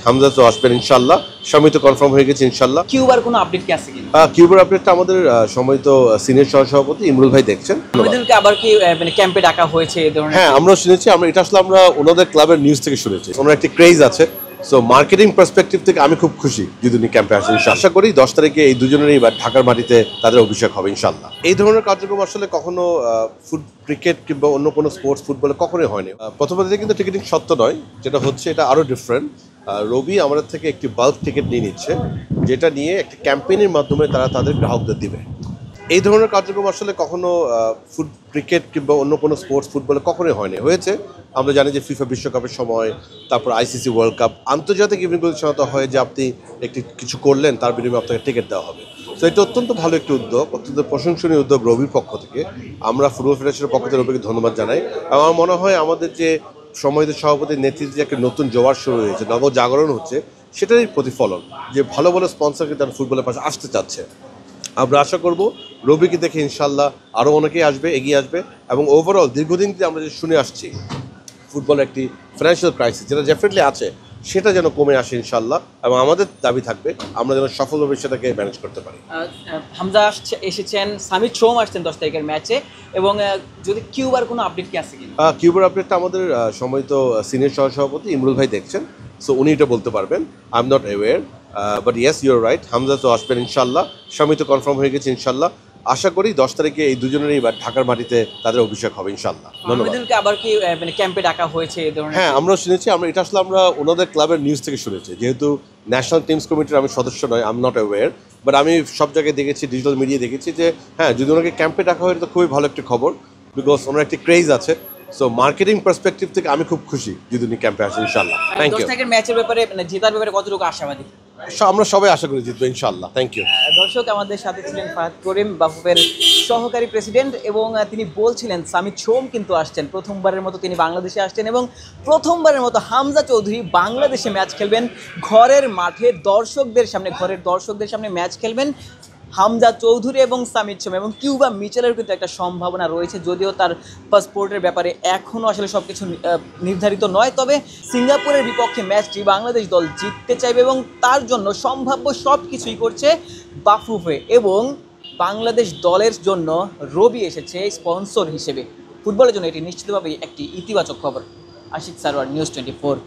হামজা তো আসবেন ইনশাআল্লাহ, সম্মিত কনফার্ম হয়ে গেছে ইনশাআল্লাহ। কিউবার কোনো আপডেট কি আছে কিনা? কিউবার আপডেটটা আমাদের সম্মিত সিনিয়র সহসভাপতি ইমরুল ভাই দেখছেন। আমাদেরকে আবার কি মানে ক্যাম্পে ডাকা হয়েছে এই ধরনের? হ্যাঁ, আমরা শুনেছি, আমরা ওনাদের ক্লাবের নিউজ থেকে শুনেছি। ওনার একটি ক্রেজ আছে, সো মার্কেটিং পার্সপেক্টিভ থেকে আমি খুব খুশি যদি উনি ক্যাম্পে আসেন। আশা করি 10 তারিখে এই দুজনেরই ঢাকার মাটিতে তাদের অভিষেক হবে ইনশাআল্লাহ। এই ধরনের কার্যক্রম আসলে কখনো ক্রিকেট কিংবা অন্য কোনো স্পোর্টস ফুটবলে কখনোই হয়নি। প্রথমত কিন্তু টিকিটিং সত্য নয়, যেটা হচ্ছে এটা আরও ডিফারেন্ট। রবি আমাদের থেকে একটি বাল্ক টিকিট নিয়ে নিচ্ছে, যেটা নিয়ে একটি ক্যাম্পেইনের মাধ্যমে তারা তাদের গ্রাহকদের দিবে। এই ধরনের কার্যক্রম আসলে কখনো ক্রিকেট কিংবা অন্য কোনো স্পোর্টস ফুটবলে কখনোই হয়নি। হয়েছে, আমরা জানি যে ফিফা বিশ্বকাপের সময়, তারপর আইসিসি ওয়ার্ল্ড কাপ, আন্তর্জাতিক ইভেন্টগুলোর সাথে হয় যে আপনি একটি কিছু করলেন, তার বিনিময়ে আপনাকে টিকিট দেওয়া হবে। তো এটা অত্যন্ত ভালো একটি উদ্যোগ, অত্যন্ত প্রশংসনীয় উদ্যোগ রবির পক্ষ থেকে। আমরা ফুটবল ফেডারেশনের পক্ষ থেকে রবিকে ধন্যবাদ জানাই। আমার মনে হয় আমাদের যে সম্মানিত সভাপতির নেতৃত্বে একটা নতুন জোয়ার শুরু হয়েছে, নবজাগরণ হচ্ছে, সেটারই প্রতিফলন যে ভালো ভালো স্পন্সরকে তারা ফুটবলের পাশে আসতে চাচ্ছে। আমরা আশা করব রবিকে দেখে ইনশাল্লাহ আরও অনেকেই আসবে, এগিয়ে আসবে। এবং ওভারঅল দীর্ঘদিন থেকে আমরা যে শুনে আসছি ফুটবল একটি ফিনান্সিয়াল ক্রাইসিস, যেটা ডেফিনেটলি আছে, সেটা যেন কমে আসে ইনশাল্লাহ। এবং আমাদের দাবি থাকবে আমরা যেন সফলভাবে সেটাকে ম্যানেজ করতে পারি। হামজা এসেছেন, সামিত সোম আসছেন 10 তারিখের ম্যাচে, এবং যদি কিউবার কোনো আপডেট কি আছে কিনা? কিউবার আপডেটটা আমাদের সম্মানিত সিনিয়র সহসভাপতি ইমরুল ভাই দেখছেন, সো উনি এটা বলতে পারবেন। I am not aware, but yes your right, Hamza তো আসবেন ইনশাল্লাহ, সম্মিত কনফার্ম হয়ে গেছে ইনশাল্লাহ। আশা করি 10 তারিখে এই দুজনেরই ঢাকার মাটিতে তাদের অভিষেক হবে ইনশাল্লাহ। আমাদেরকে আবার কি মানে ক্যাম্পে ডাকা হয়েছে এই ধরনের? হ্যাঁ, আমরা শুনেছি, আমরা ওনাদের ক্লাবের নিউজ থেকে শুনেছি। যেহেতু ন্যাশনাল টিমস কমিটির আমি সদস্য নয়, I am not aware, but আমি সব জায়গায় দেখেছি, ডিজিটাল মিডিয়া দেখেছি যে হ্যাঁ, যদি ওনাকে ক্যাম্পে ডাকা হয় তো খুবই ভালো একটি খবর, বিকজ ওনার একটি ক্রেজ আছে। সো মার্কেটিং পার্সপেক্টিভ থেকে আমি খুব খুশি যদি উনি ক্যাম্পে আসেন ইনশাআল্লাহ। Thank you. 10 তারিখের ম্যাচের ব্যাপারে মানে জেতার ব্যাপারে কতটুকু আশাবাদী? আমরা সবাই আশা করি জিতবো ইনশাআল্লাহ। Thank you. দর্শক, আমাদের সাথে ছিলেন ফাহাদ করিম, বাফুফের সহকারী প্রেসিডেন্ট, এবং তিনি বলছিলেন সামিত সোম কিন্তু আসছেন, প্রথমবারের মতো তিনি বাংলাদেশে আসছেন, এবং প্রথমবারের মতো হামজা চৌধুরী বাংলাদেশে ম্যাচ খেলবেন ঘরের মাঠে, ঘরের দর্শকদের সামনে ম্যাচ খেলবেন হামজা চৌধুরী এবং সামিত সোম। এবং কিউবা মিচেলের কিন্তু একটা সম্ভাবনা রয়েছে, যদিও তার পাসপোর্টের ব্যাপারে এখনও আসলে সব কিছু নির্ধারিত নয়। তবে সিঙ্গাপুরের বিপক্ষে ম্যাচটি বাংলাদেশ দল জিততে চাইবে, এবং তার জন্য সম্ভাব্য সব কিছুই করছে বাফুফে। এবং বাংলাদেশ দলের জন্য রবি এসেছে স্পন্সর হিসেবে। ফুটবলের জন্য এটি নিশ্চিতভাবেই একটি ইতিবাচক খবর। আশিক সারোয়ার, নিউজ 24।